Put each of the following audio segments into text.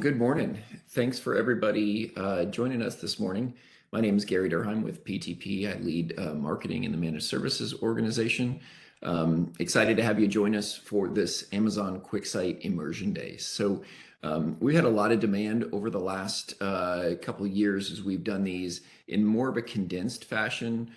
Good morning. Thanks for everybody joining us this morning. My name is Gary Derheim with PTP. I lead marketing in the managed services organization. Excited to have you join us for this Amazon QuickSight Immersion Day. We had a lot of demand over the last couple of years as we've done these in more of a condensed fashion,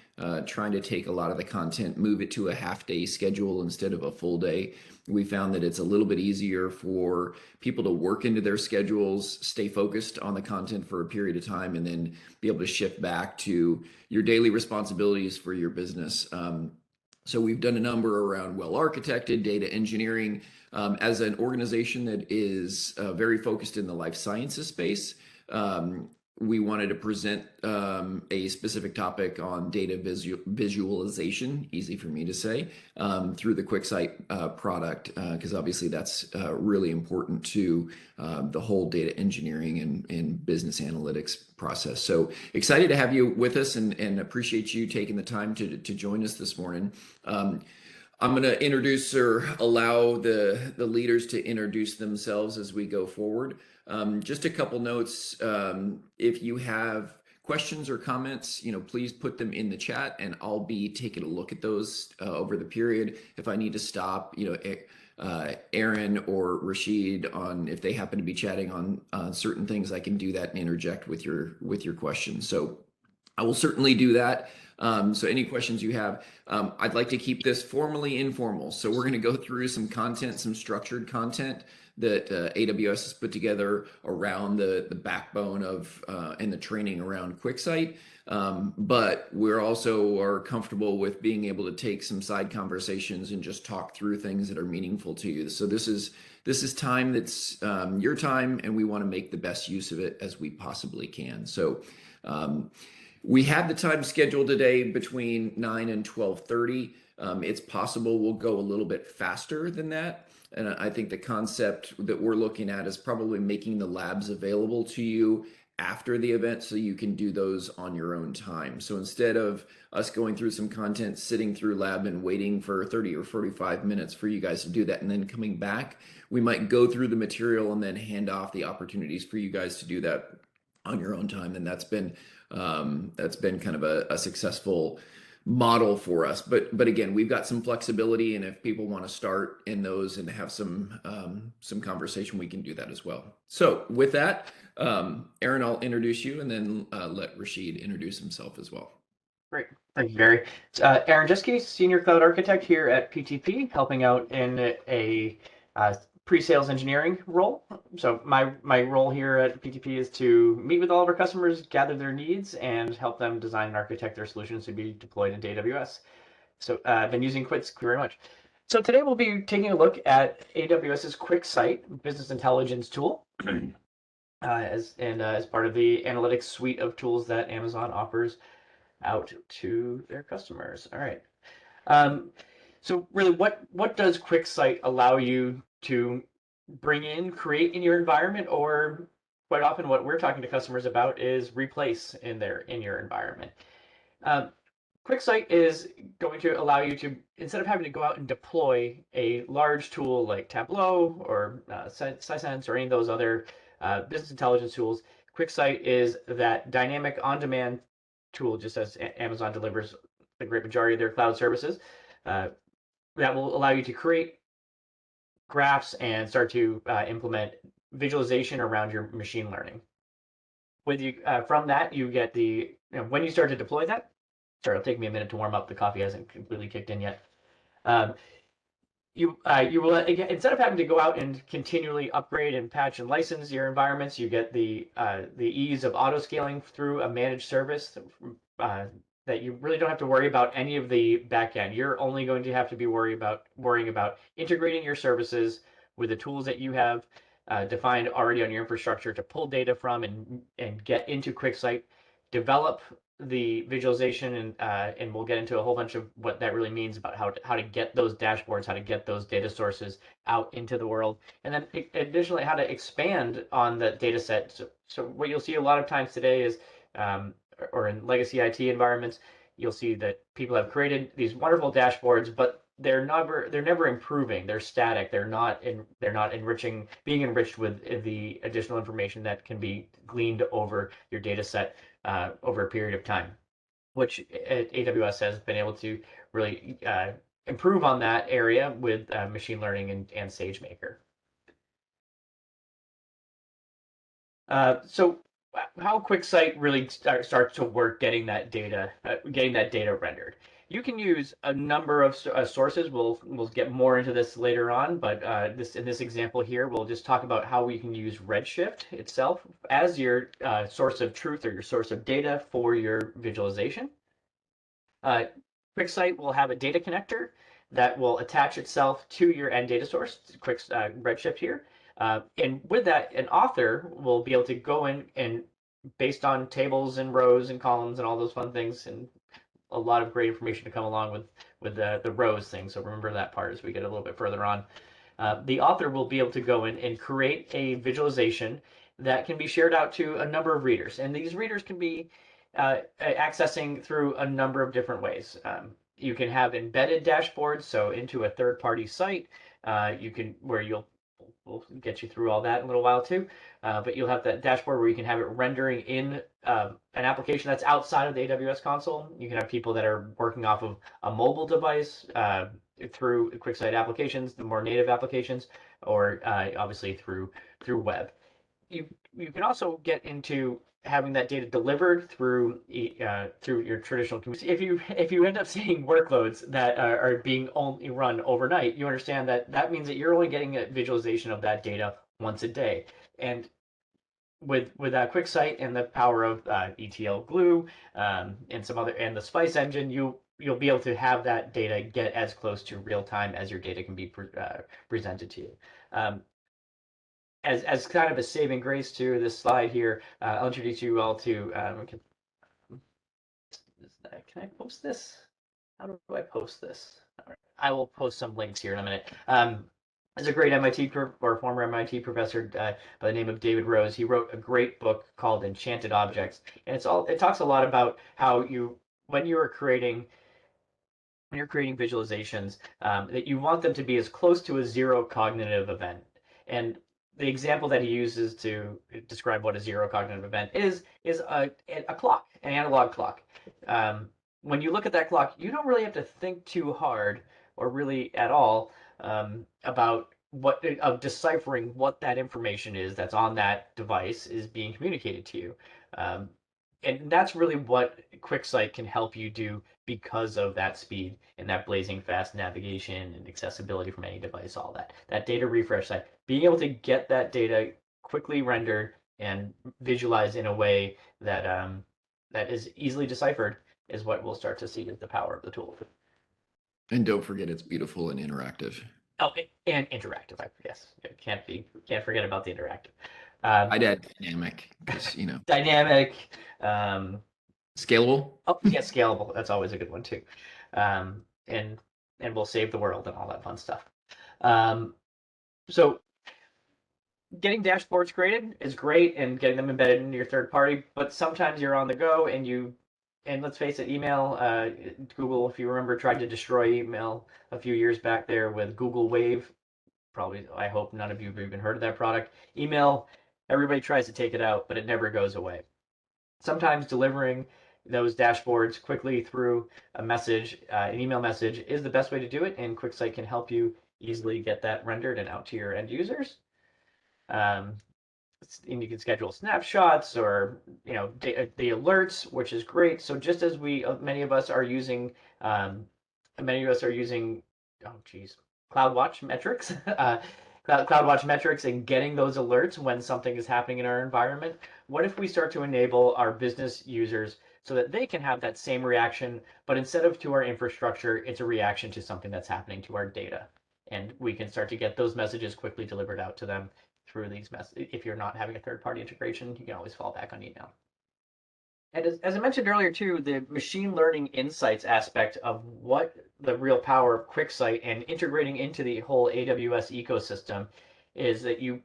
trying to take a lot of the content, move it to a half-day schedule instead of a full day. We found that it's a little bit easier for people to work into their schedules, stay focused on the content for a period of time, and then be able to shift back to your daily responsibilities for your business. So we've done a number around well-architected data engineering. As an organization that is very focused in the life sciences space, we wanted to present a specific topic on data visualization, easy for me to say, through the QuickSight product, because obviously that's really important to the whole data engineering and business analytics process. So excited to have you with us and appreciate you taking the time to join us this morning. I'm going to introduce or allow the leaders to introduce themselves as we go forward. Just a couple notes. If you have questions or comments, please put them in the chat, and I'll be taking a look at those over the period. If I need to stop, Aaron or Rashid if they happen to be chatting on certain things, I can do that and interject with your questions. So I will certainly do that. So any questions you have, I'd like to keep this formally informal. So we're going to go through some content, some structured content that AWS has put together around the backbone of and the training around QuickSight. But we're also are comfortable with being able to take some side conversations and just talk through things that are meaningful to you. So this is time that's your time, and we want to make the best use of it as we possibly can. So we have the time scheduled today between 9 and 12:30. It's possible we'll go a little bit faster than that. And I think the concept that we're looking at is probably making the labs available to you after the event so you can do those on your own time. So instead of us going through some content, sitting through lab and waiting for 30 or 45 minutes for you guys to do that and then coming back, we might go through the material and then hand off the opportunities for you guys to do that on your own time. And that's been kind of a successful model for us. But again, we've got some flexibility, and if people want to start in those and have some conversation, we can do that as well. So with that, Aaron, I'll introduce you, and then let Rashid introduce himself as well. Great. Thank you, Gary. Aaron Jeske, Senior Cloud Architect here at PTP, helping out in a pre-sales engineering role. So my role here at PTP is to meet with all of our customers, gather their needs, and help them design and architect their solutions to be deployed into AWS. So I've been using QuickSight very much. So today we'll be taking a look at AWS's QuickSight business intelligence tool as part of the analytics suite of tools that Amazon offers out to their customers. All right. So really, what does QuickSight allow you to create in your environment, or quite often what we're talking to customers about is replace in your environment? QuickSight is going to allow you to, instead of having to go out and deploy a large tool like Tableau or Sisense or any of those other business intelligence tools, QuickSight is that dynamic on-demand tool, just as Amazon delivers the great majority of their cloud services, that will allow you to create graphs and start to implement visualization around your machine learning. From that, you get when you start to deploy that. Sorry, it'll take me a minute to warm up. The coffee hasn't completely kicked in yet. You will, again, instead of having to go out and continually upgrade and patch and license your environments, you get the ease of auto scaling through a managed service that you really don't have to worry about any of the back end. You're only going to have to be worrying about integrating your services with the tools that you have defined already on your infrastructure to pull data from and get into QuickSight, develop the visualization, and we'll get into a whole bunch of what that really means about how to get those dashboards, how to get those data sources out into the world, and then additionally how to expand on the data set. So what you'll see a lot of times today is or in legacy IT environments, you'll see that people have created these wonderful dashboards, but they're never improving. They're static. They're not being enriched with the additional information that can be gleaned over your data set over a period of time, which AWS has been able to really improve on that area with machine learning and SageMaker. So how QuickSight really starts to work getting that data rendered. You can use a number of sources. We'll get more into this later on, but in this example here, we'll just talk about how we can use Redshift itself as your source of truth or your source of data for your visualization. QuickSight will have a data connector that will attach itself to your end data source, Redshift here. And with that, an author will be able to go in and based on tables and rows and columns and all those fun things, and a lot of great information to come along with the rows thing. So remember that part as we get a little bit further on. The author will be able to go in and create a visualization that can be shared out to a number of readers. And these readers can be accessing through a number of different ways. You can have embedded dashboards, so into a third-party site, we'll get you through all that in a little while too. But you'll have that dashboard where you can have it rendering in an application that's outside of the AWS console. You can have people that are working off of a mobile device through QuickSight applications, the more native applications, or obviously through web. You can also get into having that data delivered through your traditional community. If you end up seeing workloads that are being only run overnight, you understand that means that you're only getting a visualization of that data once a day. And with QuickSight and the power of ETL Glue and the Spice engine, you'll be able to have that data get as close to real time as your data can be presented to you. As kind of a saving grace to this slide here, I'll introduce you all to. Can I post this? How do I post this? All right. I will post some links here in a minute. There's a great former MIT professor by the name of David Rose. He wrote a great book called Enchanted Objects, and it talks a lot about how when you're creating visualizations, that you want them to be as close to a zero cognitive event. And the example that he uses to describe what a zero cognitive event is a clock, an analog clock. When you look at that clock, you don't really have to think too hard or really at all about deciphering what that information is that's on that device is being communicated to you. And that's really what QuickSight can help you do because of that speed and that blazing fast navigation and accessibility from any device, all that data refresh side. Being able to get that data quickly rendered and visualized in a way that that is easily deciphered is what we'll start to see as the power of the tool. And don't forget, it's beautiful and interactive. Oh, and interactive. Yes, can't forget about the interactive. I'd add dynamic because dynamic. Scalable. Oh yeah, scalable. That's always a good one too. And we'll save the world and all that fun stuff. So getting dashboards created is great and getting them embedded into your third party, but sometimes you're on the go and let's face it, email, Google, if you remember, tried to destroy email a few years back there with Google Wave. Probably, I hope none of you have even heard of that product. Email, everybody tries to take it out, but it never goes away. Sometimes delivering those dashboards quickly through a message, an email message, is the best way to do it, and QuickSight can help you easily get that rendered and out to your end users. And you can schedule snapshots or the alerts, which is great. So just as many of us are using CloudWatch metrics, CloudWatch metrics, and getting those alerts when something is happening in our environment. What if we start to enable our business users so that they can have that same reaction, but instead of to our infrastructure, it's a reaction to something that's happening to our data, and we can start to get those messages quickly delivered out to them through these messages. If you're not having a third-party integration, you can always fall back on email. And as I mentioned earlier too, the machine learning insights aspect of what the real power of QuickSight and integrating into the whole AWS ecosystem is that you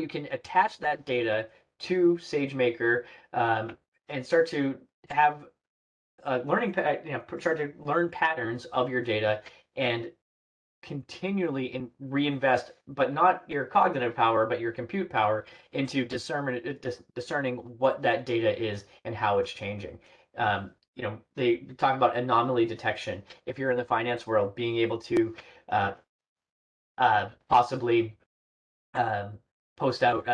can attach that data to SageMaker and start to have start to learn patterns of your data and continually reinvest, but not your cognitive power, but your compute power into discerning what that data is and how it's changing. They talk about anomaly detection. If you're in the finance world, being able to uh, possibly um, post out,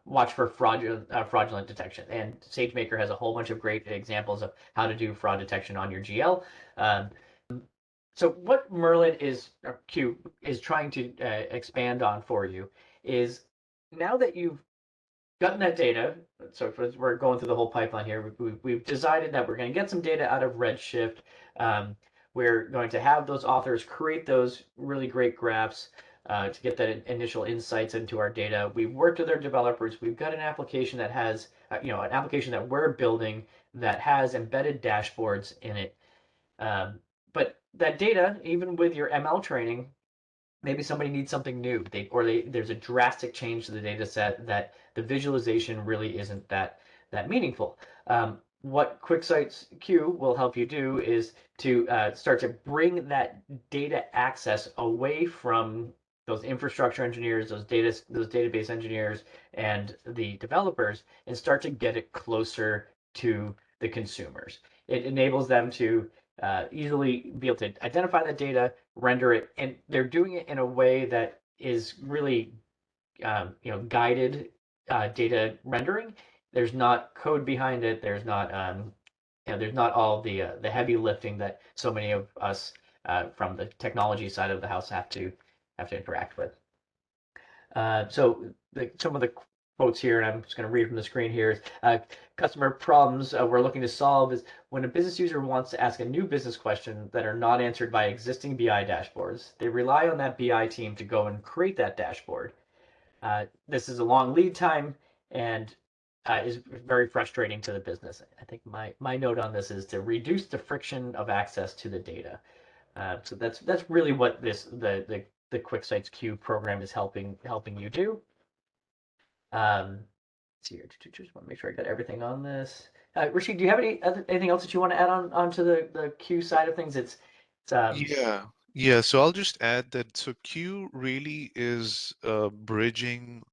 watch for fraudulent detection. And SageMaker has a whole bunch of great examples of how to do fraud detection on your GL. Um, so what Merlin is, or Q, is trying to expand on for you is, now that you've gotten that data, so we're going through the whole pipeline here, we've decided that we're going to get some data out of Redshift. Um, we're going to have those authors create those really great graphs to get that initial insights into our data. We've worked with our developers. We've got an application that has, an application that we're building that has embedded dashboards in it. But that data, even with your ML training, maybe somebody needs something new. There's a drastic change to the data set that the visualization really isn't that meaningful. What QuickSight's Q will help you do is to start to bring that data access away from those infrastructure engineers, those database engineers, and the developers, and start to get it closer to the consumers. It enables them to easily be able to identify the data, render it, and they're doing it in a way that is really guided data rendering. There's not code behind it. There's not all the heavy lifting that so many of us from the technology side of the house have to interact with. Some of the quotes here, and I'm just going to read from the screen here. Customer problems we're looking to solve is when a business user wants to ask a new business question that are not answered by existing BI dashboards. They rely on that BI team to go and create that dashboard. This is a long lead time and is very frustrating to the business. I think my note on this is to reduce the friction of access to the data. So that's really what the QuickSight's Q program is helping you do. Let's see here. Just want to make sure I got everything on this. Rashid, do you have anything else that you want to add onto the Q side of things? Yeah, yeah. So I'll just add that so Q really is bridging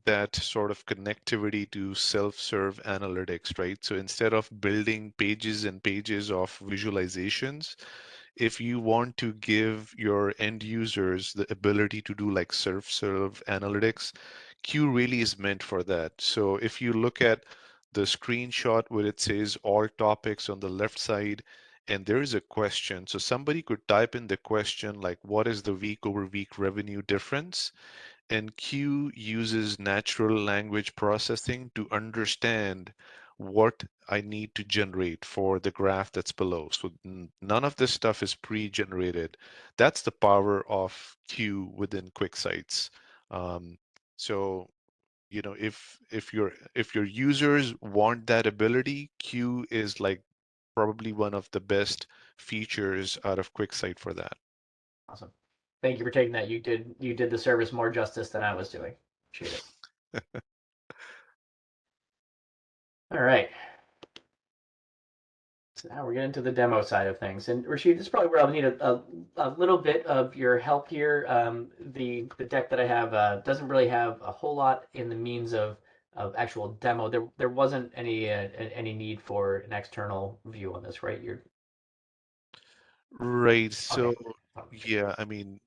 that sort of connectivity to self-serve analytics, right? So instead of building pages and pages of visualizations, if you want to give your end users the ability to do like self-serve analytics, Q really is meant for that. So if you look at the screenshot where it says all topics on the left side, and there is a question. So somebody could type in the question like, what is the week over week revenue difference? And Q uses natural language processing to understand what I need to generate for the graph that's below. So none of this stuff is pre-generated. That's the power of Q within QuickSights. Um, so if your users want that ability, Q is like probably one of the best features out of QuickSight for that. Awesome. Thank you for taking that. You did the service more justice than I was doing. Appreciate it. All right. So now we're getting to the demo side of things. And Rashid, this is probably where I'll need a little bit of your help here. The deck that I have doesn't really have a whole lot in the means of actual demo. There wasn't any need for an external view on this, right? You're Right. okay. So, yeah, I mean,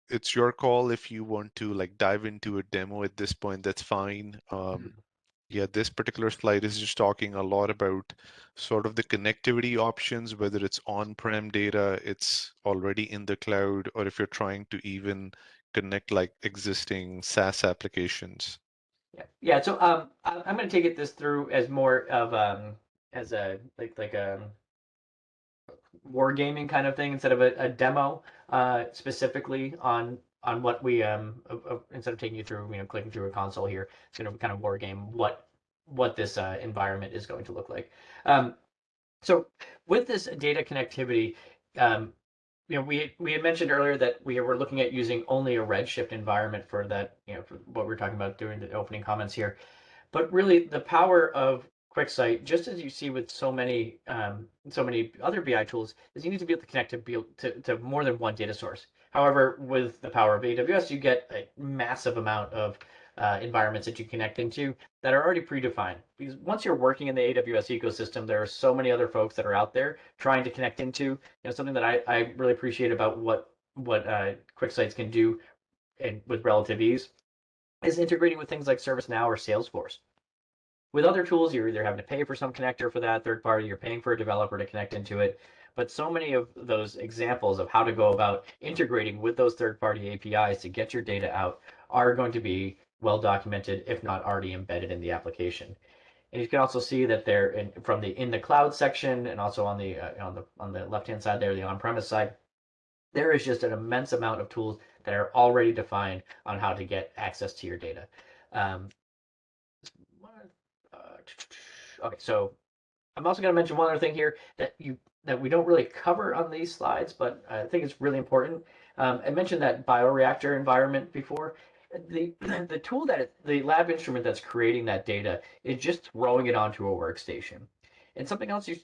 it's your call if you want to like dive into a demo at this point, that's fine. Yeah, this particular slide is just talking a lot about sort of the connectivity options, whether it's on-prem data, it's already in the cloud, or if you're trying to even connect like existing SaaS applications. Yeah. So I'm going to take this through as more of as a like a wargaming kind of thing instead of a demo specifically on what we instead of taking you through clicking through a console here. It's going to kind of war game what this environment is going to look like. So with this data connectivity, um, we had mentioned earlier that we were looking at using only a Redshift environment for that, for what we are talking about during the opening comments here. But really, the power of QuickSight, just as you see with so many other BI tools, is you need to be able to connect to more than one data source. However, with the power of AWS, you get a massive amount of environments that you connect into that are already predefined. Because once you're working in the AWS ecosystem, there are so many other folks that are out there trying to connect into. Something that I really appreciate about what QuickSights can do and with relative ease is integrating with things like ServiceNow or Salesforce. With other tools, you're either having to pay for some connector for that third party, you're paying for a developer to connect into it. But so many of those examples of how to go about integrating with those third party APIs to get your data out are going to be well documented, if not already embedded in the application. And you can also see that they're in the cloud section and also on the left hand side there, the on premise side. There is just an immense amount of tools that are already defined on how to get access to your data. Um, okay, so I'm also going to mention one other thing here that we don't really cover on these slides, but I think it's really important. I mentioned that bioreactor environment before. The the tool the lab instrument that's creating that data is just throwing it onto a workstation. And something else you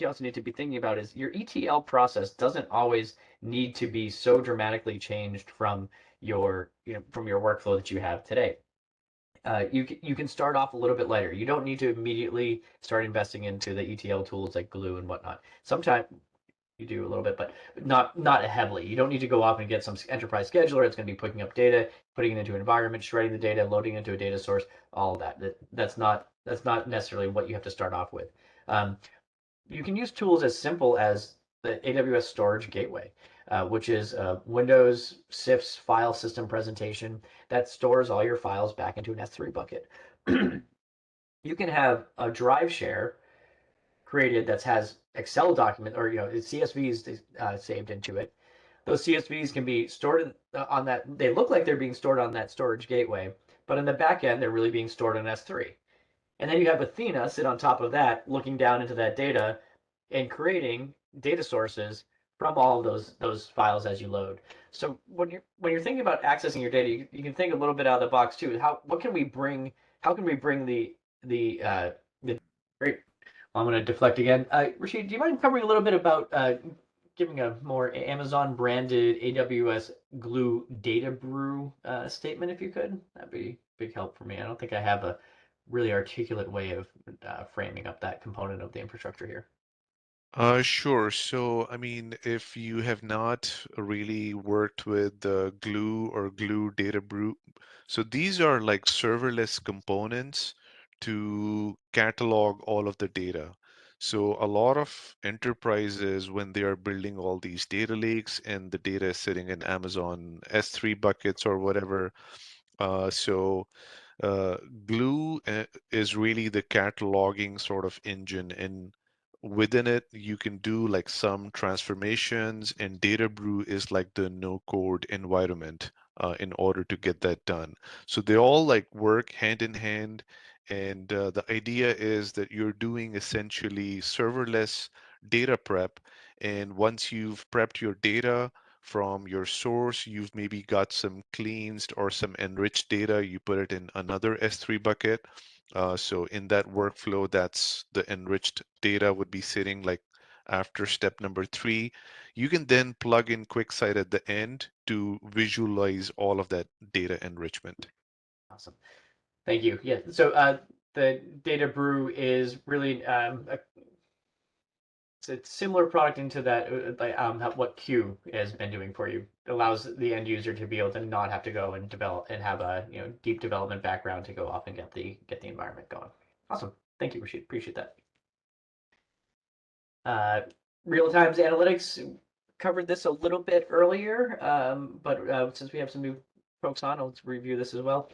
also need to be thinking about is your ETL process doesn't always need to be so dramatically changed from from your workflow that you have today. You can start off a little bit lighter. You don't need to immediately start investing into the ETL tools like Glue and whatnot. Sometimes you do a little bit, but not heavily. You don't need to go off and get some enterprise scheduler. It's going to be picking up data, putting it into an environment, shredding the data, loading it into a data source, all of that. That's not necessarily what you have to start off with. Um, you can use tools as simple as the AWS Storage Gateway, which is a Windows CIFS file system presentation that stores all your files back into an S3 bucket. You can have a drive share created that has Excel document or CSVs saved into it. Those CSVs can be stored on that. They look like they're being stored on that storage gateway, but in the back end, they're really being stored on S3. And then you have Athena sit on top of that, looking down into that data and creating data sources from all of those files as you load. So when you're thinking about accessing your data, you can think a little bit out of the box too. What can we bring? How can we bring the great? I'm going to deflect again. Rashid, do you mind covering a little bit about giving a more Amazon branded AWS Glue Data Brew statement, if you could? That'd be big help for me. I don't think I have a really articulate way of framing up that component of the infrastructure here. Sure. So, I mean, if you have not really worked with the Glue or Glue Data Brew, so these are like serverless components to catalog all of the data. So, a lot of enterprises, when they are building all these data lakes and the data is sitting in Amazon S3 buckets or whatever, so uh, Glue is really the cataloging sort of engine, and within it, you can do like some transformations, and Data Brew is like the no-code environment in order to get that done. So they all like work hand in hand, and the idea is that you're doing essentially serverless data prep, and once you've prepped your data, from your source, you've maybe got some cleansed or some enriched data, you put it in another S3 bucket. So in that workflow, that's the enriched data would be sitting like after step number 3. You can then plug in QuickSight at the end to visualize all of that data enrichment. Awesome. Thank you. Yeah. So the Data Brew is really it's a similar product into that what Q has been doing for you. It allows the end user to be able to not have to go and develop and have a deep development background to go off and get the environment going. Awesome. Thank you, Rashid. Appreciate that. Real times analytics covered this a little bit earlier, but since we have some new folks on, let's review this as well.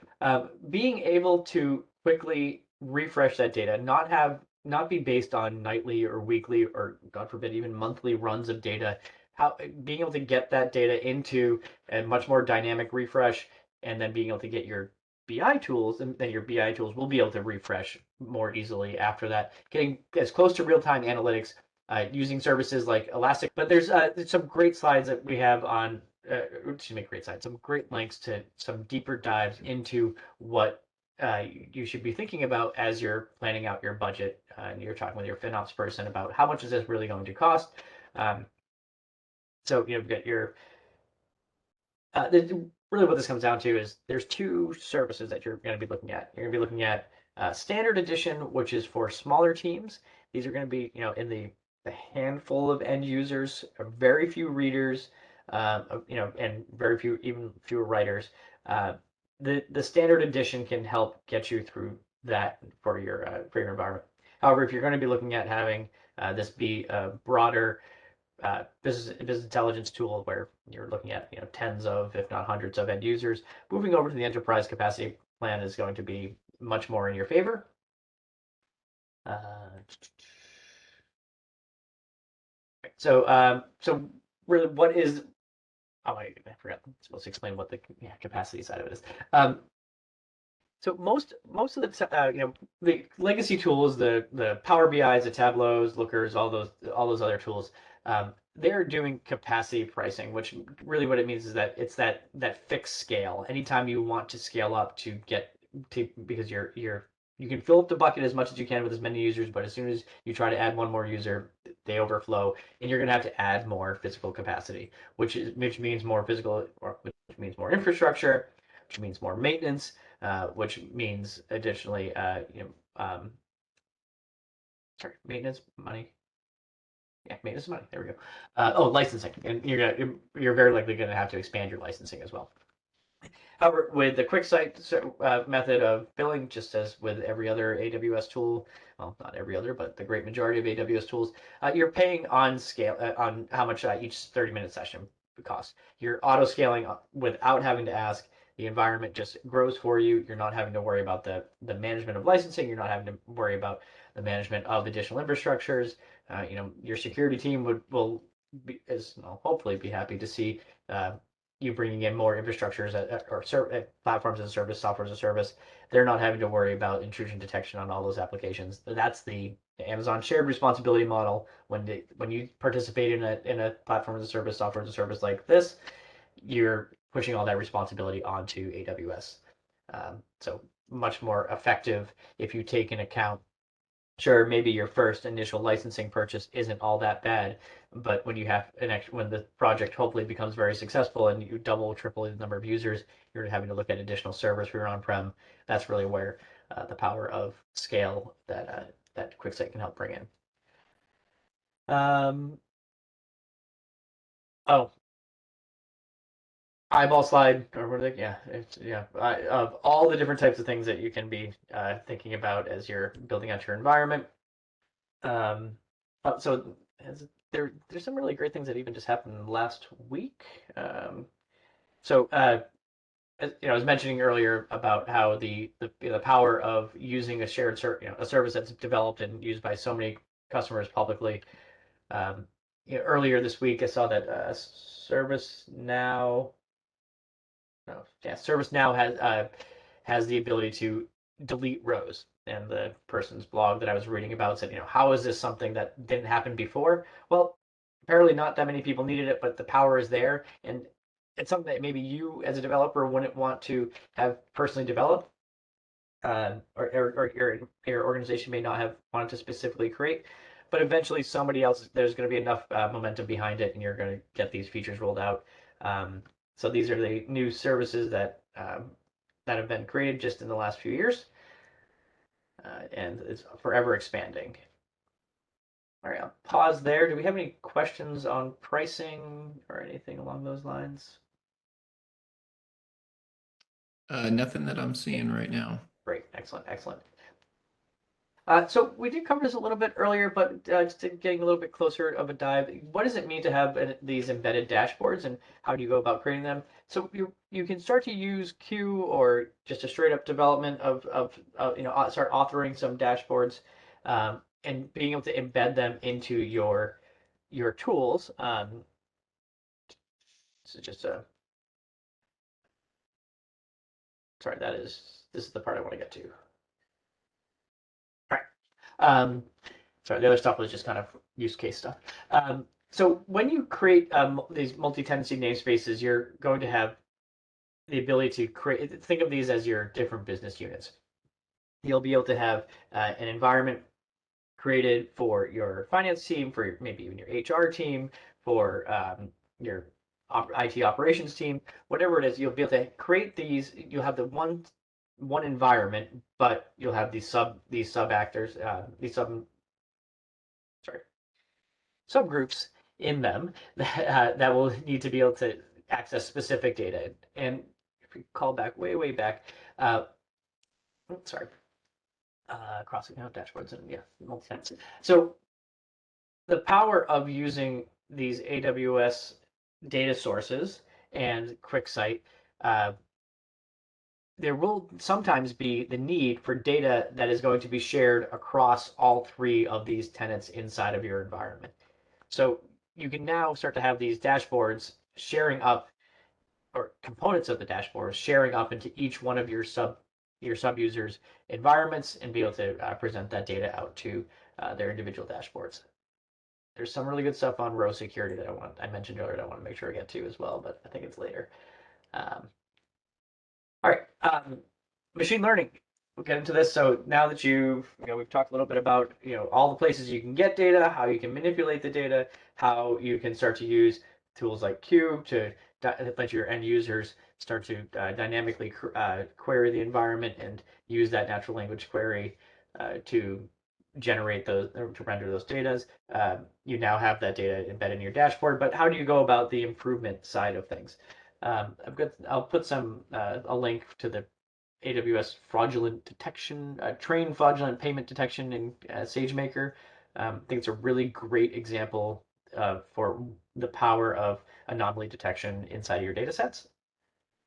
Being able to quickly refresh that data, not be based on nightly or weekly or God forbid even monthly runs of data. Being able to get that data into a much more dynamic refresh, and then being able to get your BI tools, and then your BI tools will be able to refresh more easily after that. Getting as close to real-time analytics using services like Elastic. But there's some great slides that we have on, great slides, some great links to some deeper dives into what you should be thinking about as you're planning out your budget and you're talking with your FinOps person about how much is this really going to cost. So you've got your really what this comes down to is there's two services that you're going to be looking at. You're going to be looking at Standard Edition, which is for smaller teams. These are going to be, in the handful of end users, very few readers, and very few, even fewer writers. The Standard Edition can help get you through that for your environment. However, if you're going to be looking at having this be a broader business intelligence tool where you're looking at tens of, if not hundreds of end users, moving over to the enterprise capacity plan is going to be much more in your favor. So really, what is? Oh, I forgot. I'm supposed to explain what the capacity side of it is. So most of the the legacy tools, the Power BIs, the Tableaus, Lookers, all those other tools, they're doing capacity pricing, which really what it means is that it's that fixed scale. Anytime you want to scale up to get to, because you can fill up the bucket as much as you can with as many users, but as soon as you try to add one more user, they overflow, and you're going to have to add more physical capacity, which means more physical, or which means more infrastructure, which means more maintenance, which means additionally, maintenance money. Yeah, maintenance money. There we go. Licensing, and you're very likely going to have to expand your licensing as well. However, with the QuickSight method of billing, just as with every other AWS tool, well, not every other, but the great majority of AWS tools, you're paying on scale on how much each 30-minute session costs. You're auto scaling without having to ask. The environment just grows for you. You're not having to worry about the management of licensing. You're not having to worry about the management of additional infrastructures. Your security team will hopefully be happy to see you bringing in more infrastructures or platforms as a service, software as a service. They're not having to worry about intrusion detection on all those applications. That's the Amazon shared responsibility model. When you participate in a platform as a service, software as a service like this, you're pushing all that responsibility onto AWS. So much more effective if you take into account. Sure, maybe your first initial licensing purchase isn't all that bad, but when you have when the project hopefully becomes very successful and you double, triple the number of users, you're having to look at additional servers for your on-prem. That's really where the power of scale that QuickSight can help bring in. Oh, eyeball slide, or what are they? Of all the different types of things that you can be thinking about as you're building out your environment. So there's some really great things that even just happened last week. As I was mentioning earlier about how the power of using a shared a service that's developed and used by so many customers publicly. Earlier this week, I saw that ServiceNow has the ability to delete rows. And the person's blog that I was reading about said, how is this something that didn't happen before? Well, apparently not that many people needed it, but the power is there, and it's something that maybe you as a developer wouldn't want to have personally developed, or your organization may not have wanted to specifically create, but eventually somebody else, there's going to be enough momentum behind it, and you're going to get these features rolled out. So these are the new services that have been created just in the last few years, and it's forever expanding. All right, I'll pause there. Do we have any questions on pricing or anything along those lines? Nothing that I'm seeing right now. Great, excellent. So we did cover this a little bit earlier, but just getting a little bit closer of a dive. What does it mean to have these embedded dashboards, and how do you go about creating them? So you can start to use Q or just a straight up development of start authoring some dashboards, and being able to embed them into your tools. This is just a sorry. This is the part I want to get to. All right. Sorry, the other stuff was just kind of use case stuff. So when you create these multi-tenancy namespaces, you're going to have the ability to think of these as your different business units. You'll be able to have an environment created for your finance team, for maybe even your HR team, for your IT operations team, whatever it is, you'll be able to create these. You'll have the one environment, but you'll have these sub actors, sorry, subgroups in them that will need to be able to access specific data. And if we call back way back, sorry, crossing out dashboards and yeah, multi-tenants. So the power of using these AWS data sources and QuickSight, uh, there will sometimes be the need for data that is going to be shared across all three of these tenants inside of your environment. So you can now start to have these dashboards sharing up, or components of the dashboards sharing up into each one of your sub users environments, and be able to present that data out to their individual dashboards. There's some really good stuff on row security that I mentioned earlier that I want to make sure I get to as well, but I think it's later. All right, machine learning. We'll get into this. So now that we've talked a little bit about all the places you can get data, how you can manipulate the data, how you can start to use tools like Q to let your end users start to dynamically query the environment and use that natural language query to generate those, to render those data. You now have that data embedded in your dashboard, but how do you go about the improvement side of things? I'll put a link to the AWS fraudulent detection, train fraudulent payment detection in SageMaker. I think it's a really great example for the power of anomaly detection inside of your data sets.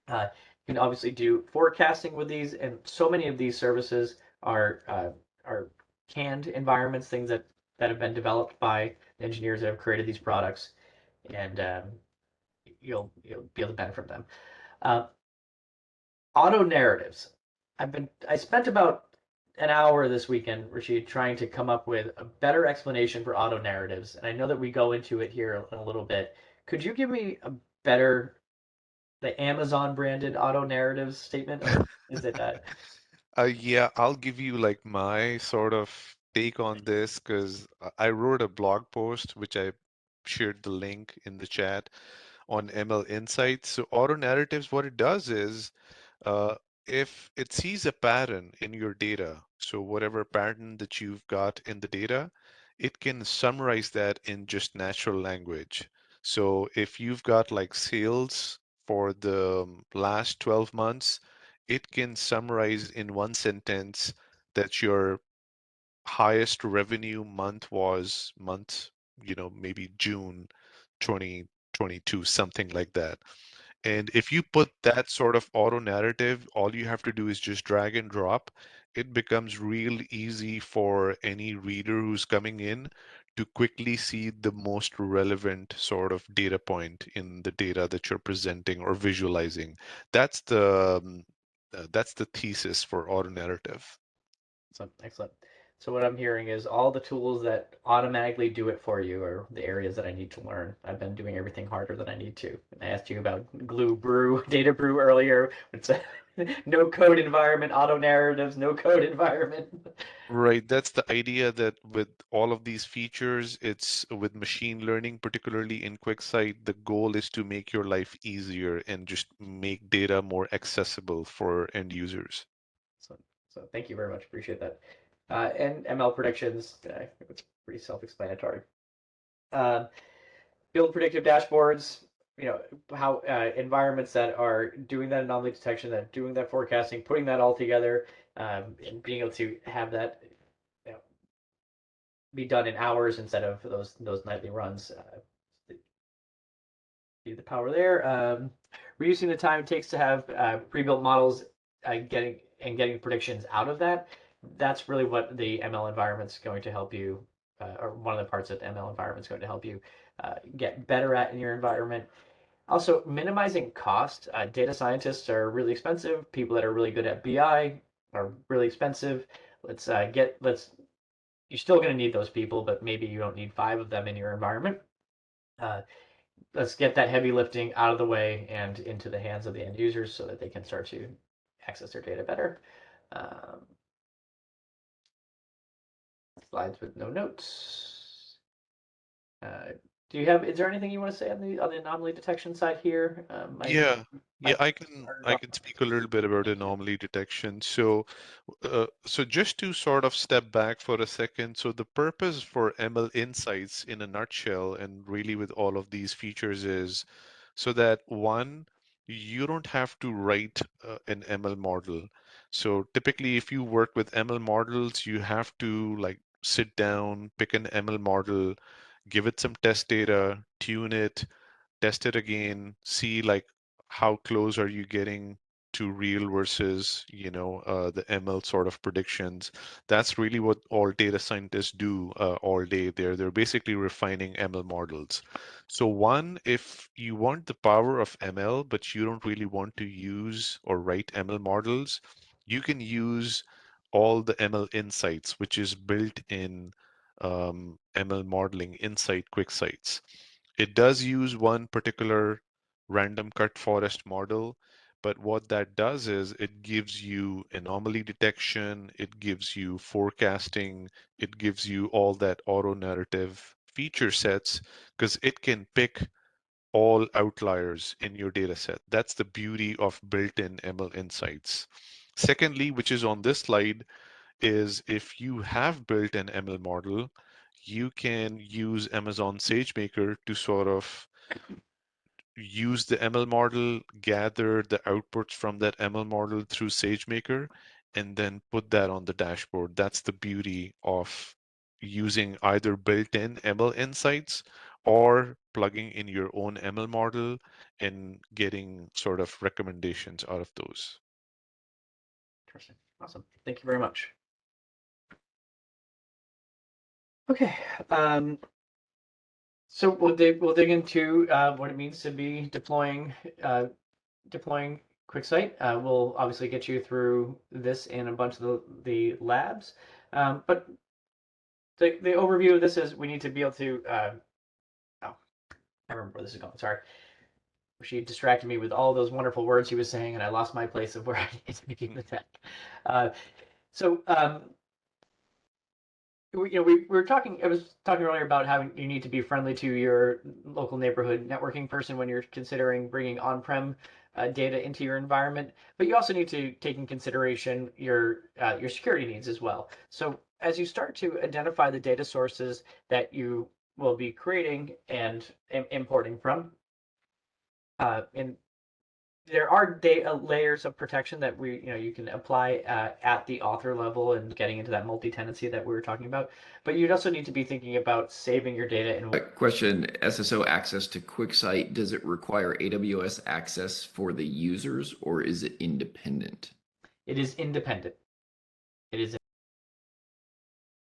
You can obviously do forecasting with these, and so many of these services are canned environments, things that have been developed by engineers that have created these products, and you'll be able to benefit from them. Auto narratives. I spent about an hour this weekend, Rashid, trying to come up with a better explanation for auto narratives, and I know that we go into it here in a little bit. Could you give me a better, the Amazon branded auto narratives statement, or is it that? Yeah, I'll give you like my sort of take on this because I wrote a blog post which I shared the link in the chat on ML Insights. So auto narratives, what it does is uh, if it sees a pattern in your data, so whatever pattern that you've got in the data, it can summarize that in just natural language. So if you've got like sales for the last 12 months, it can summarize in one sentence that your highest revenue month was maybe June 2022, something like that. And if you put that sort of auto narrative, all you have to do is just drag and drop. It becomes real easy for any reader who's coming in to quickly see the most relevant sort of data point in the data that you're presenting or visualizing. That's the thesis for auto narrative. So excellent. So what I'm hearing is all the tools that automatically do it for you are the areas that I need to learn. I've been doing everything harder than I need to. And I asked you about Glue Brew, Data Brew earlier. It's a no code environment, auto narratives, no code environment. Right, that's the idea that with all of these features, it's with machine learning, particularly in QuickSight, the goal is to make your life easier and just make data more accessible for end users. So thank you very much. Appreciate that. And ML predictions, it's pretty self-explanatory. Build predictive dashboards, how environments that are doing that anomaly detection, that doing that forecasting, putting that all together, and being able to have that be done in hours instead of those nightly runs. The power there. Reducing the time it takes to have pre-built models, getting predictions out of that. That's really what the ML environment's going to help you, or one of the parts that the ML environment's going to help you get better at in your environment. Also, minimizing cost. Data scientists are really expensive. People that are really good at BI are really expensive. You're still going to need those people, but maybe you don't need 5 of them in your environment. Let's get that heavy lifting out of the way and into the hands of the end users so that they can start to access their data better. Slides with no notes. Do you have? Is there anything you want to say on the anomaly detection side here? Yeah, yeah, my I can speak a little bit about anomaly detection. So just to sort of step back for a second, so the purpose for ML Insights in a nutshell, and really with all of these features, is so that one, you don't have to write an ML model. So typically, if you work with ML models, you have to like sit down, pick an ML model, give it some test data, tune it, test it again, see like how close are you getting to real versus, the ML sort of predictions. That's really what all data scientists do all day. They're basically refining ML models. So one, if you want the power of ML, but you don't really want to use or write ML models, you can use all the ML insights, which is built in ML modeling inside QuickSights. It does use one particular random cut forest model, but what that does is it gives you anomaly detection, it gives you forecasting, it gives you all that auto narrative feature sets because it can pick all outliers in your data set. That's the beauty of built-in ML insights. Secondly, which is on this slide, is if you have built an ML model, you can use Amazon SageMaker to sort of use the ML model, gather the outputs from that ML model through SageMaker, and then put that on the dashboard. That's the beauty of using either built-in ML insights or plugging in your own ML model and getting sort of recommendations out of those. Interesting. Awesome. Thank you very much. Okay. So we'll dig into what it means to be deploying QuickSight. We'll obviously get you through this in a bunch of the labs, but the overview of this is we need to be able to. Oh, I remember where this is going. Sorry. She distracted me with all those wonderful words she was saying, and I lost my place of where I need to begin with that. So we were talking. I was talking earlier about how you need to be friendly to your local neighborhood networking person when you're considering bringing on-prem data into your environment. But you also need to take in consideration your security needs as well. So as you start to identify the data sources that you will be creating and importing from, and there are data layers of protection that you can apply at the author level and getting into that multi-tenancy that we were talking about. But you'd also need to be thinking about saving your data in. Question, SSO access to QuickSight, does it require AWS access for the users or is it independent? It is independent. It is.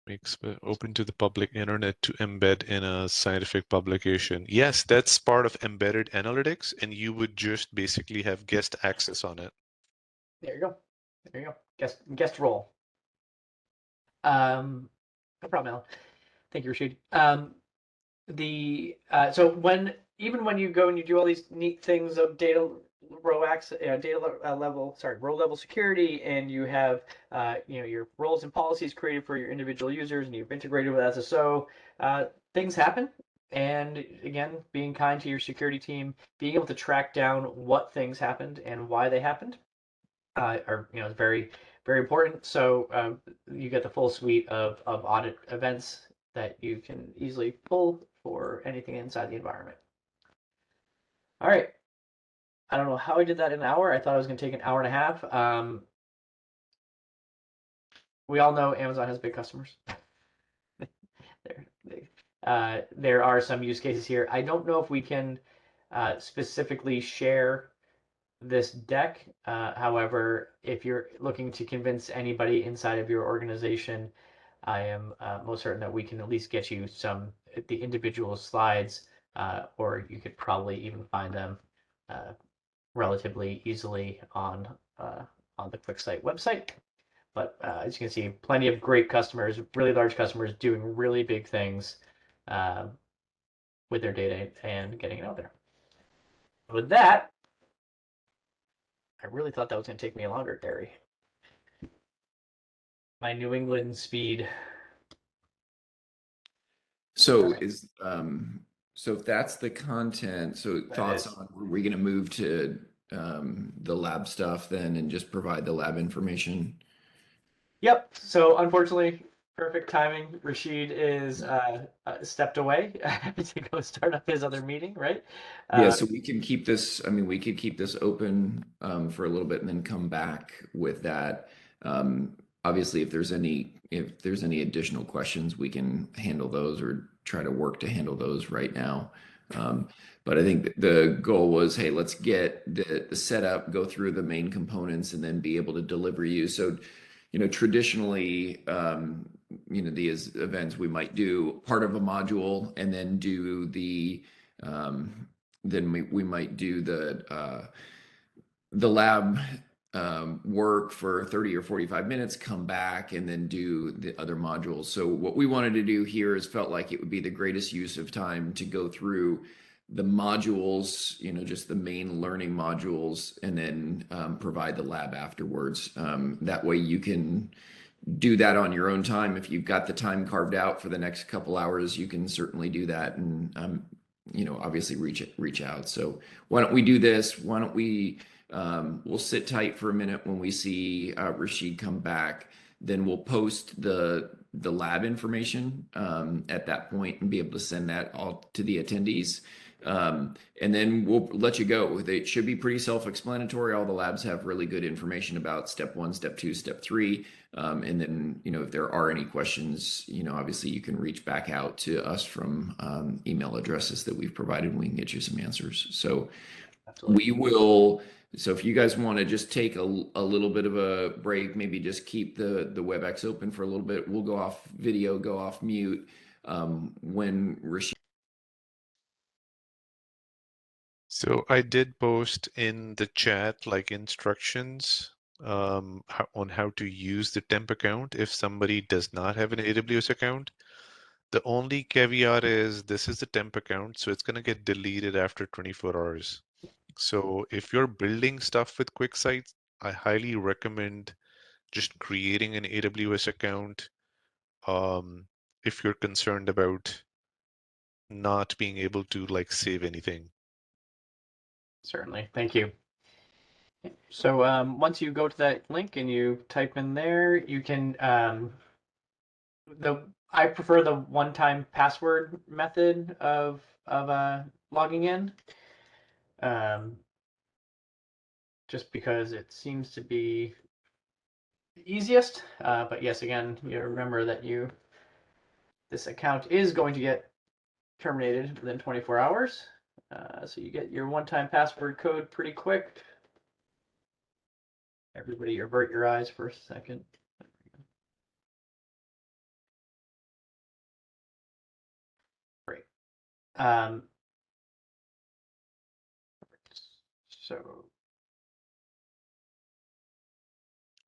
Makes it open to the public internet to embed in a scientific publication. Yes, that's part of embedded analytics, and you would just basically have guest access on it. There you go. There you go. Guest role. No problem, Alan. Thank you, Rashid. So even when you go and you do all these neat things of data row access, row level security, and you have your roles and policies created for your individual users, and you've integrated with SSO, things happen. And again, being kind to your security team, being able to track down what things happened and why they happened, are very very important. So you get the full suite of audit events that you can easily pull for anything inside the environment. All right. I don't know how I did that in an hour. I thought it was going to take an hour and a half. We all know Amazon has big customers. There are some use cases here. I don't know if we can specifically share this deck. However, if you're looking to convince anybody inside of your organization, I am most certain that we can at least get you the individual slides, or you could probably even find them relatively easily on the QuickSight website. But as you can see, plenty of great customers, really large customers doing really big things with their data and getting it out there. With that, I really thought that was going to take me longer, Gary. My New England speed. So Right. is So if that's the content, so That thoughts is. on, are we going to move to the lab stuff then and just provide the lab information? Yep. So unfortunately, perfect timing. Rashid is stepped away to go start up his other meeting, right? Yeah, Uh, so we can keep this, I mean, we could keep this open for a little bit and then come back with that. Obviously, if there's any additional questions, we can handle those or try to work to handle those right now. Um, but I think the goal was, hey, let's get the setup, go through the main components, and then be able to deliver you. So, traditionally, these events we might do part of a module and then do um, then we might do the lab work for 30 or 45 minutes, come back and then do the other modules. So what we wanted to do here is felt like it would be the greatest use of time to go through the modules, just the main learning modules, and then provide the lab afterwards. That way you can do that on your own time. If you've got the time carved out for the next couple hours, you can certainly do that. And obviously reach out. So why don't we do this? Why don't we we'll sit tight for a minute when we see Rashid come back. Then we'll post the lab information at that point and be able to send that all to the attendees. And then we'll let you go. It should be pretty self-explanatory. All the labs have really good information about step 1, step 2, step 3. And then, if there are any questions, obviously you can reach back out to us from email addresses that we've provided and we can get you some answers. So Absolutely. so if you guys want to just take a little bit of a break, maybe just keep the WebEx open for a little bit. We'll go off video, go off mute when Rashid. So I did post in the chat like instructions on how to use the temp account if somebody does not have an AWS account. The only caveat is this is the temp account, so it's going to get deleted after 24 hours. So if you're building stuff with QuickSight, I highly recommend just creating an AWS account if you're concerned about not being able to like save anything. Certainly. Thank you. So once you go to that link and you type in there, you can I prefer the one-time password method of logging in, um, just because it seems to be the easiest. But yes, again, you remember that this account is going to get terminated within 24 hours. So you get your one-time password code pretty quick. Everybody avert your eyes for a second. Great. So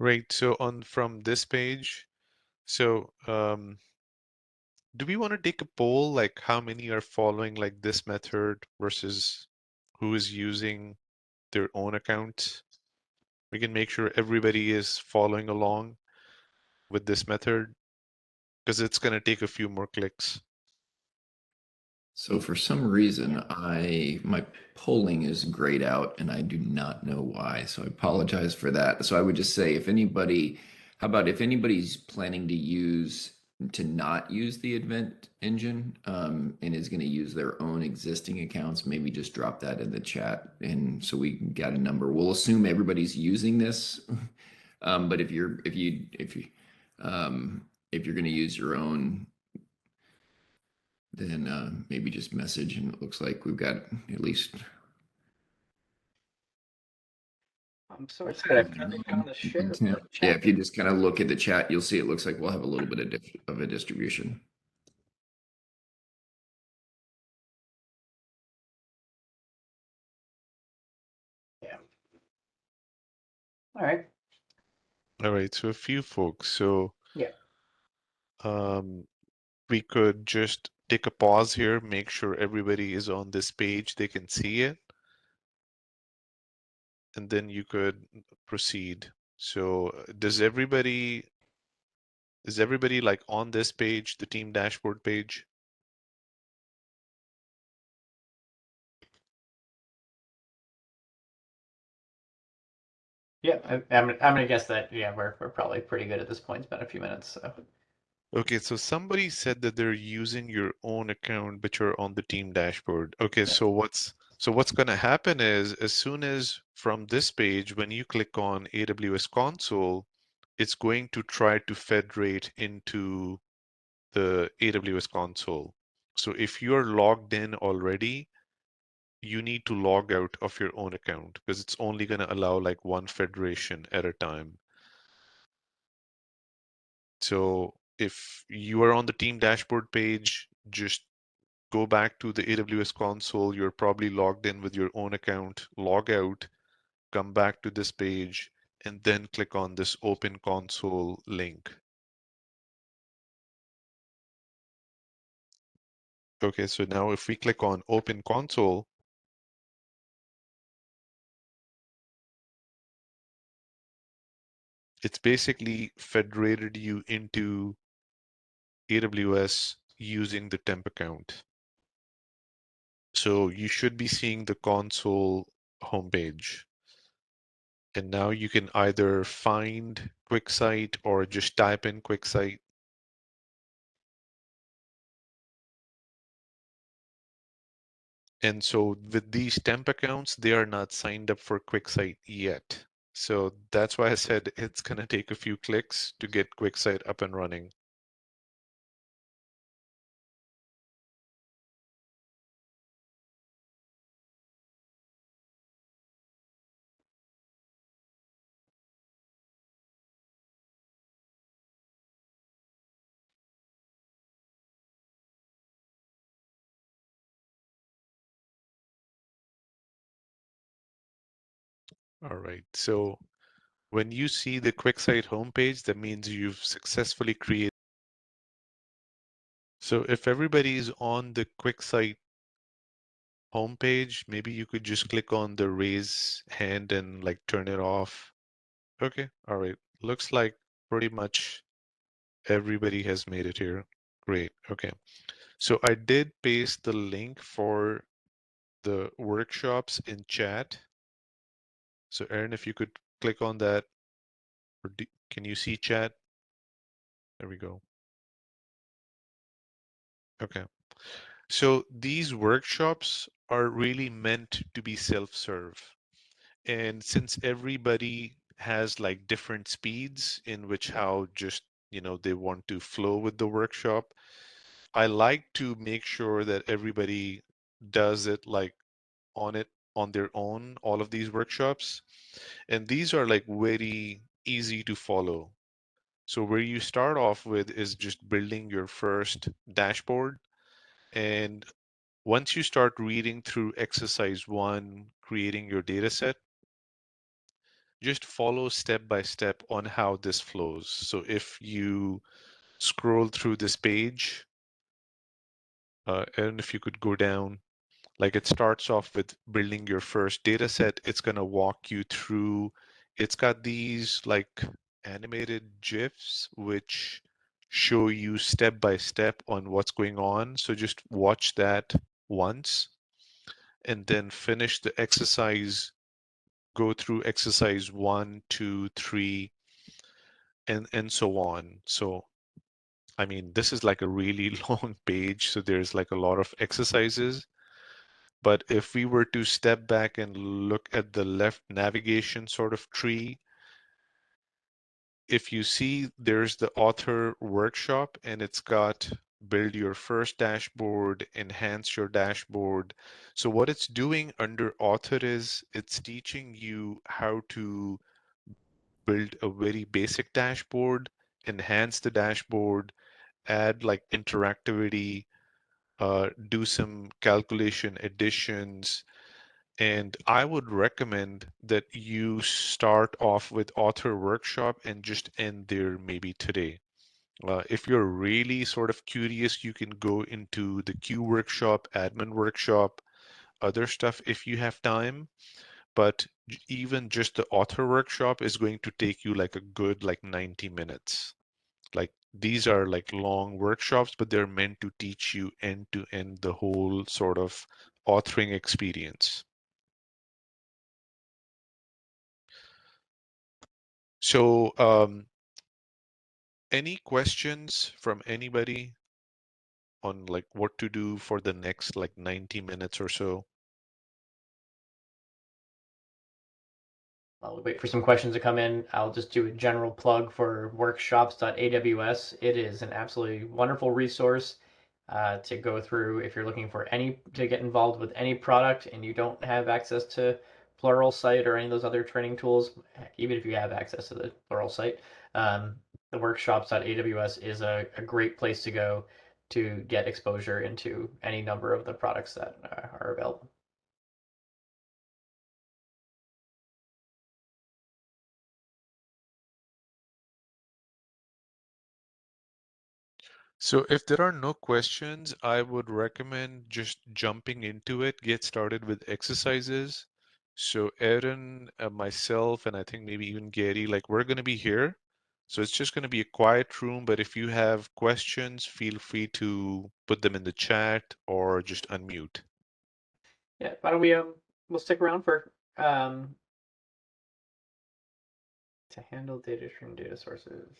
Right. So from this page, so do we want to take a poll like how many are following like this method versus who is using their own account? We can make sure everybody is following along with this method because it's going to take a few more clicks. So for some reason, my polling is grayed out and I do not know why. So I apologize for that. So I would just say how about if anybody's planning to not use the event engine and is going to use their own existing accounts, maybe just drop that in the chat and so we can get a number. We'll assume everybody's using this. But if you're going to use your own, then maybe just message, and it looks like we've got at least I'm so excited. I've never gone to share the yeah, chat. if you just kind of look at the chat, you'll see it looks like we'll have a little bit of a distribution. Yeah. All right. All right, so a few folks. So Yeah. we could just take a pause here, make sure everybody is on this page, they can see it, and then you could proceed. So is everybody like on this page, the team dashboard page? Yeah, I'm gonna guess that yeah we're probably pretty good at this point. It's been a few minutes, so Okay, so somebody said that they're using your own account, but you're on the team dashboard. Okay, yeah. so what's going to happen is as soon as from this page, when you click on AWS console, it's going to try to federate into the AWS console. So if you're logged in already, you need to log out of your own account because it's only going to allow like one federation at a time. So if you are on the team dashboard page, just go back to the AWS console. You're probably logged in with your own account, log out, come back to this page, and then click on this open console link. Okay, so now if we click on open console, it's basically federated you into AWS using the temp account. So you should be seeing the console homepage. And now you can either find QuickSight or just type in QuickSight. And so with these temp accounts, they are not signed up for QuickSight yet. So that's why I said it's going to take a few clicks to get QuickSight up and running. All right. So when you see the QuickSight homepage, that means you've successfully created. So if everybody is on the QuickSight homepage, maybe you could just click on the raise hand and like turn it off. Okay. All right. Looks like pretty much everybody has made it here. Great. Okay. So I did paste the link for the workshops in chat. So Aaron, if you could click on that, or can you see chat? There we go. Okay. So these workshops are really meant to be self-serve. And since everybody has like different speeds in which how just, they want to flow with the workshop, I like to make sure that everybody does it like on it on their own, all of these workshops. And these are like very easy to follow. So where you start off with is just building your first dashboard. And once you start reading through exercise 1, creating your data set, just follow step by step on how this flows. So if you scroll through this page, and if you could go down, like it starts off with building your first data set. It's going to walk you through. It's got these like animated GIFs, which show you step by step on what's going on. So just watch that once and then finish the exercise. Go through exercise 1, 2, 3, and so on. So I mean, this is like a really long page. So there's like a lot of exercises. But if we were to step back and look at the left navigation sort of tree, if you see there's the author workshop and it's got build your first dashboard, enhance your dashboard. So what it's doing under author is it's teaching you how to build a very basic dashboard, enhance the dashboard, add like interactivity, do some calculation additions. And I would recommend that you start off with author workshop and just end there maybe today. If you're really sort of curious, you can go into the Q workshop, admin workshop, other stuff if you have time. But even just the author workshop is going to take you like a good like 90 minutes. Like these are like long workshops, but they're meant to teach you end to end the whole sort of authoring experience. So any questions from anybody on like what to do for the next like 90 minutes or so? I'll wait for some questions to come in. I'll just do a general plug for workshops.aws. It is an absolutely wonderful resource to go through if you're looking for to get involved with any product and you don't have access to Pluralsight or any of those other training tools. Even if you have access to the Pluralsight, the workshops.aws is a great place to go to get exposure into any number of the products that are available. So if there are no questions, I would recommend just jumping into it, get started with exercises. So Erin, myself, and I think maybe even Gary, like we're going to be here. So it's just going to be a quiet room, but if you have questions, feel free to put them in the chat or just unmute. Yeah, why don't we we'll stick around for to handle data stream data sources.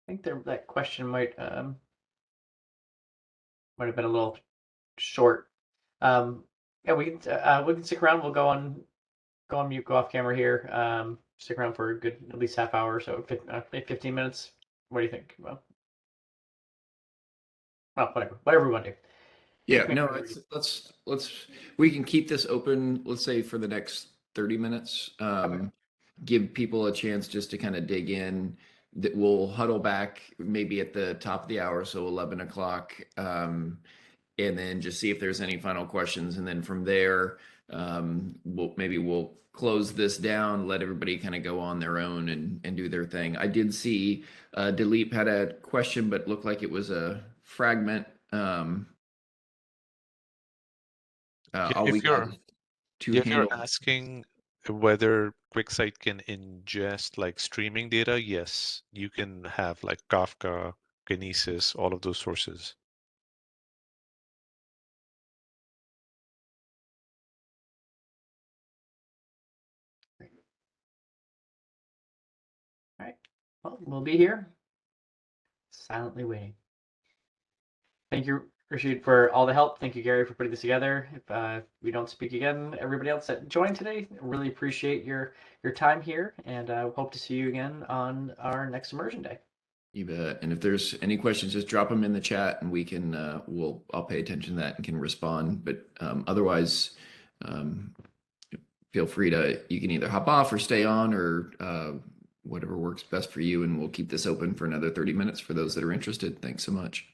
I think that question might have been a little short. Yeah, we can stick around. We'll go on mute, go off camera here. Stick around for a good at least half hour or so, 15 minutes. What do you think? Well, whatever we want to do. Yeah, no, we can keep this open, let's say for the next 30 minutes. Give people a chance just to kind of dig in. That we'll huddle back maybe at the top of the hour, so 11 o'clock, and then just see if there's any final questions. And then from there, we'll close this down, let everybody kind of go on their own and do their thing. I did see Dilip had a question, but looked like it was a fragment. All we If got you're is to if you're handle. asking whether QuickSight can ingest like streaming data, yes, you can have like Kafka, Kinesis, all of those sources. All right. Well, we'll be here, silently waiting. Thank you, Rashid, for all the help. Thank you, Gary, for putting this together. If we don't speak again, everybody else that joined today, really appreciate your time here, and hope to see you again on our next Immersion Day. You bet. And if there's any questions, just drop them in the chat, and we can I'll pay attention to that and can respond. But otherwise, feel free you can either hop off or stay on, or whatever works best for you. And we'll keep this open for another 30 minutes for those that are interested. Thanks so much.